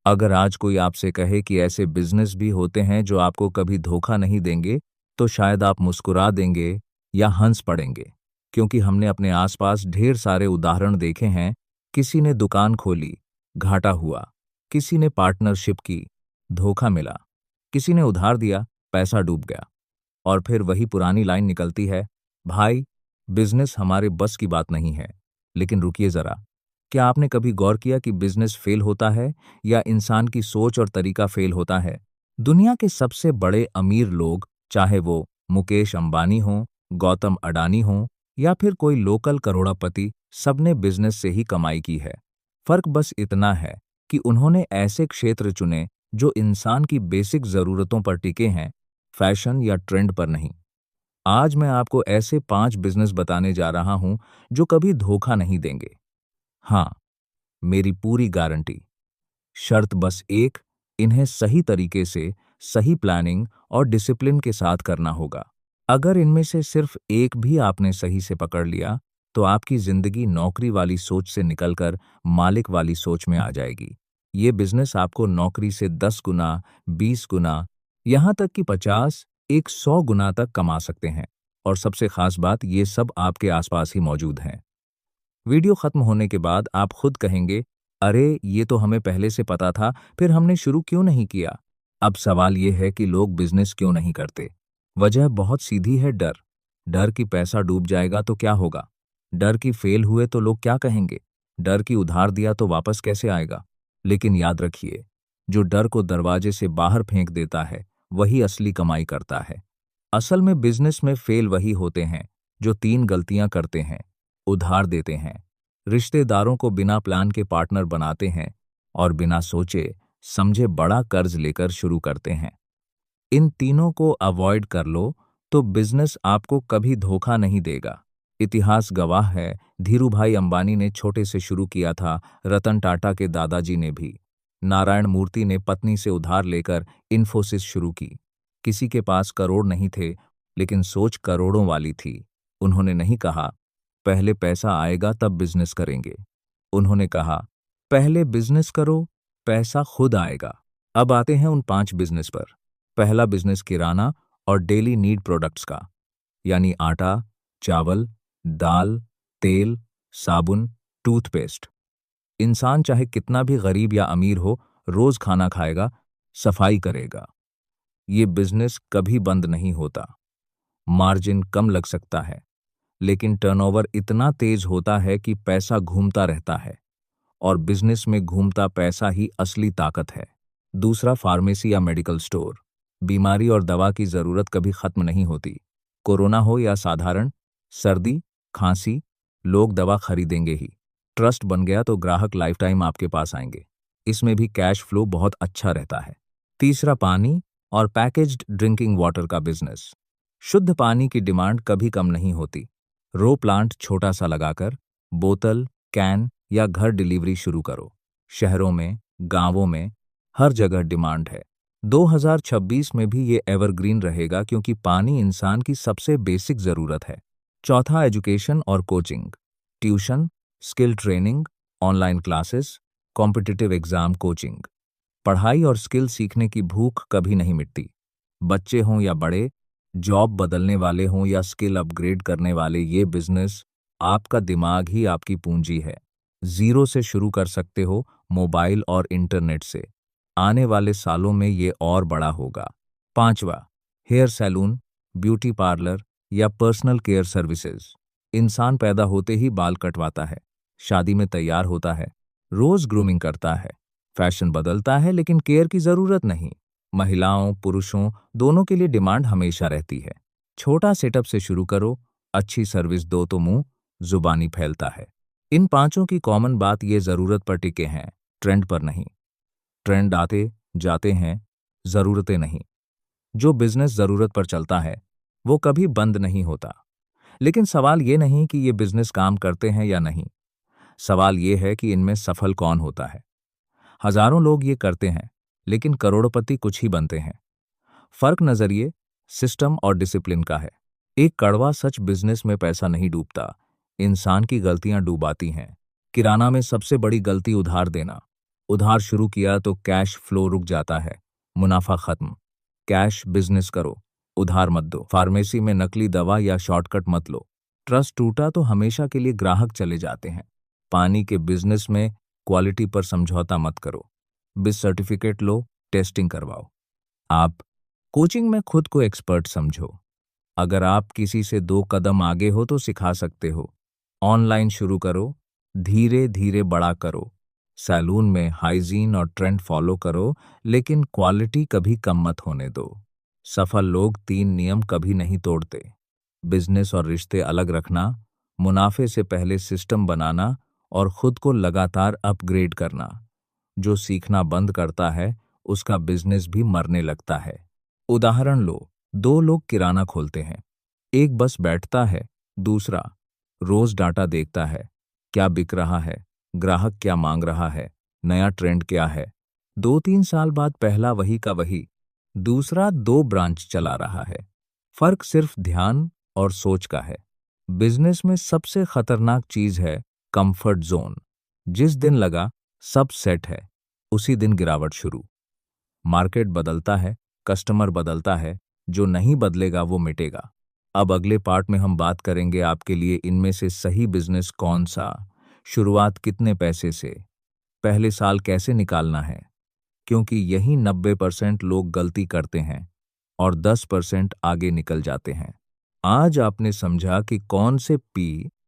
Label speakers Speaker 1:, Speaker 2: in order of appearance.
Speaker 1: अगर आज कोई आपसे कहे कि ऐसे बिजनेस भी होते हैं जो आपको कभी धोखा नहीं देंगे, तो शायद आप मुस्कुरा देंगे या हंस पड़ेंगे, क्योंकि हमने अपने आसपास ढेर सारे उदाहरण देखे हैं। किसी ने दुकान खोली, घाटा हुआ। किसी ने पार्टनरशिप की, धोखा मिला। किसी ने उधार दिया, पैसा डूब गया। और फिर वही पुरानी लाइन निकलती है, भाई, बिजनेस हमारे बस की बात नहीं है। लेकिन रुकिए जरा, क्या आपने कभी गौर किया कि बिजनेस फेल होता है या इंसान की सोच और तरीका फेल होता है? दुनिया के सबसे बड़े अमीर लोग, चाहे वो मुकेश अंबानी हों, गौतम अडानी हों या फिर कोई लोकल करोड़पति, सबने बिजनेस से ही कमाई की है। फर्क बस इतना है कि उन्होंने ऐसे क्षेत्र चुने जो इंसान की बेसिक जरूरतों पर टिके हैं, फैशन या ट्रेंड पर नहीं। आज मैं आपको ऐसे 5 बिजनेस बताने जा रहा हूं जो कभी धोखा नहीं देंगे। हाँ, मेरी पूरी गारंटी। शर्त बस एक, इन्हें सही तरीके से, सही प्लानिंग और डिसिप्लिन के साथ करना होगा। अगर इनमें से सिर्फ एक भी आपने सही से पकड़ लिया, तो आपकी जिंदगी नौकरी वाली सोच से निकलकर मालिक वाली सोच में आ जाएगी। ये बिजनेस आपको नौकरी से 10 गुना, 20 गुना, यहाँ तक कि 50, 100 गुना तक कमा सकते हैं। और सबसे खास बात, ये सब आपके आसपास ही मौजूद हैं। वीडियो खत्म होने के बाद आप खुद कहेंगे, अरे ये तो हमें पहले से पता था, फिर हमने शुरू क्यों नहीं किया? अब सवाल ये है कि लोग बिजनेस क्यों नहीं करते। वजह बहुत सीधी है, डर। डर कि पैसा डूब जाएगा तो क्या होगा, डर कि फेल हुए तो लोग क्या कहेंगे, डर कि उधार दिया तो वापस कैसे आएगा। लेकिन याद रखिए, जो डर को दरवाजे से बाहर फेंक देता है, वही असली कमाई करता है। असल में बिजनेस में फेल वही होते हैं जो 3 गलतियां करते हैं: उधार देते हैं, रिश्तेदारों को बिना प्लान के पार्टनर बनाते हैं, और बिना सोचे समझे बड़ा कर्ज लेकर शुरू करते हैं। इन तीनों को अवॉइड कर लो तो बिजनेस आपको कभी धोखा नहीं देगा। इतिहास गवाह है, धीरूभाई अंबानी ने छोटे से शुरू किया था, रतन टाटा के दादाजी ने भी। नारायण मूर्ति ने पत्नी से उधार लेकर इन्फोसिस शुरू की। किसी के पास करोड़ नहीं थे, लेकिन सोच करोड़ों वाली थी। उन्होंने नहीं कहा, पहले पैसा आएगा तब बिजनेस करेंगे। उन्होंने कहा, पहले बिजनेस करो, पैसा खुद आएगा। अब आते हैं उन 5 बिजनेस पर। पहला बिजनेस किराना और डेली नीड प्रोडक्ट्स का, यानी आटा, चावल, दाल, तेल, साबुन, टूथपेस्ट। इंसान चाहे कितना भी गरीब या अमीर हो, रोज खाना खाएगा, सफाई करेगा। ये बिजनेस कभी बंद नहीं होता। मार्जिन कम लग सकता है, लेकिन टर्नओवर इतना तेज होता है कि पैसा घूमता रहता है, और बिजनेस में घूमता पैसा ही असली ताकत है। दूसरा, फार्मेसी या मेडिकल स्टोर। बीमारी और दवा की जरूरत कभी खत्म नहीं होती। कोरोना हो या साधारण सर्दी, खांसी, लोग दवा खरीदेंगे ही। ट्रस्ट बन गया तो ग्राहक लाइफ टाइम आपके पास आएंगे। इसमें भी कैश फ्लो बहुत अच्छा रहता है। तीसरा, पानी और पैकेज्ड ड्रिंकिंग वाटर का बिजनेस। शुद्ध पानी की डिमांड कभी कम नहीं होती। रो प्लांट छोटा सा लगाकर बोतल, कैन या घर डिलीवरी शुरू करो। शहरों में, गांवों में, हर जगह डिमांड है। 2026 में भी ये एवरग्रीन रहेगा, क्योंकि पानी इंसान की सबसे बेसिक जरूरत है। चौथा, एजुकेशन और coaching. Tuition, skill training, online classes, competitive exam coaching. पढ़ाई और स्किल सीखने की भूख कभी नहीं मिटती। बच्चे हों या बड़े, जॉब बदलने वाले हों या स्किल अपग्रेड करने वाले, ये बिजनेस आपका दिमाग ही आपकी पूंजी है। जीरो से शुरू कर सकते हो, मोबाइल और इंटरनेट से। आने वाले सालों में ये और बड़ा होगा। पांचवा, हेयर सैलून, ब्यूटी पार्लर या पर्सनल केयर सर्विसेज। इंसान पैदा होते ही बाल कटवाता है, शादी में तैयार होता है, रोज ग्रूमिंग करता है, फैशन बदलता है, लेकिन केयर की जरूरत नहीं। महिलाओं पुरुषों दोनों के लिए डिमांड हमेशा रहती है। छोटा सेटअप से शुरू करो, अच्छी सर्विस दो तो मुंह जुबानी फैलता है। इन पांचों की कॉमन बात ये जरूरत पर टिके हैं, ट्रेंड पर नहीं। ट्रेंड आते जाते हैं, जरूरतें नहीं। जो बिजनेस जरूरत पर चलता है वो कभी बंद नहीं होता। लेकिन सवाल ये नहीं कि ये बिजनेस काम करते हैं या नहीं, सवाल ये है कि इनमें सफल कौन होता है। हजारों लोग ये करते हैं, लेकिन करोड़पति कुछ ही बनते हैं। फर्क नजरिए, सिस्टम और डिसिप्लिन का है। एक कड़वा सच, बिजनेस में पैसा नहीं डूबता, इंसान की गलतियां डूबाती हैं। किराना में सबसे बड़ी गलती उधार देना। उधार शुरू किया तो कैश फ्लो रुक जाता है, मुनाफा खत्म। कैश बिजनेस करो, उधार मत दो। फार्मेसी में नकली दवा या शॉर्टकट मत लो। ट्रस्ट टूटा तो हमेशा के लिए ग्राहक चले जाते हैं। पानी के बिजनेस में क्वालिटी पर समझौता मत करो। बिस सर्टिफिकेट लो, टेस्टिंग करवाओ। आप कोचिंग में खुद को एक्सपर्ट समझो। अगर आप किसी से 2 कदम आगे हो तो सिखा सकते हो। ऑनलाइन शुरू करो, धीरे धीरे बड़ा करो। सैलून में हाइजीन और ट्रेंड फॉलो करो, लेकिन क्वालिटी कभी कम मत होने दो। सफल लोग 3 नियम कभी नहीं तोड़ते। बिजनेस और रिश्ते अलग रखना, मुनाफे से पहले सिस्टम बनाना और खुद को लगातार अपग्रेड करना। जो सीखना बंद करता है उसका बिजनेस भी मरने लगता है। उदाहरण लो, 2 लोग किराना खोलते हैं। एक बस बैठता है, दूसरा रोज डाटा देखता है। क्या बिक रहा है, ग्राहक क्या मांग रहा है, नया ट्रेंड क्या है। 2-3 साल बाद पहला वही का वही, दूसरा 2 ब्रांच चला रहा है। फर्क सिर्फ ध्यान और सोच का है। बिजनेस में सबसे खतरनाक चीज है कंफर्ट जोन। जिस दिन लगा सब सेट है, उसी दिन गिरावट शुरू। मार्केट बदलता है, कस्टमर बदलता है, जो नहीं बदलेगा वो मिटेगा। अब अगले पार्ट में हम बात करेंगे आपके लिए इनमें से सही बिजनेस कौन सा, शुरुआत कितने पैसे से, पहले साल कैसे निकालना है, क्योंकि यही 90% लोग गलती करते हैं और 10% आगे निकल जाते हैं। आज आपने समझा कि कौन से पी